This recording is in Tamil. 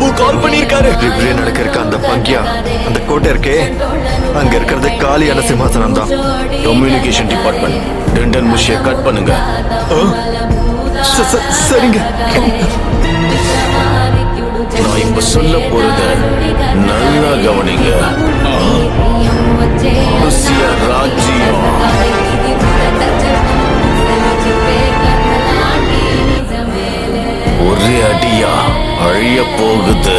பிரபு கால் பண்ணிருக்காரு. ரிவ்ரே நடக்க அந்த பங்கியா அந்த கோட்டை இருக்கே, அங்க இருக்கிறது காலியான சிம்மாசனம் தான். கம்யூனிகேஷன் டிபார்ட்மெண்ட் டெண்டன் முஷிய கட் பண்ணுங்க. சரிங்க. நான் இப்ப சொல்ல போறத நல்லா கவனிங்க. ராஜ்யம் ஒரே அடியா அழிய போகுது.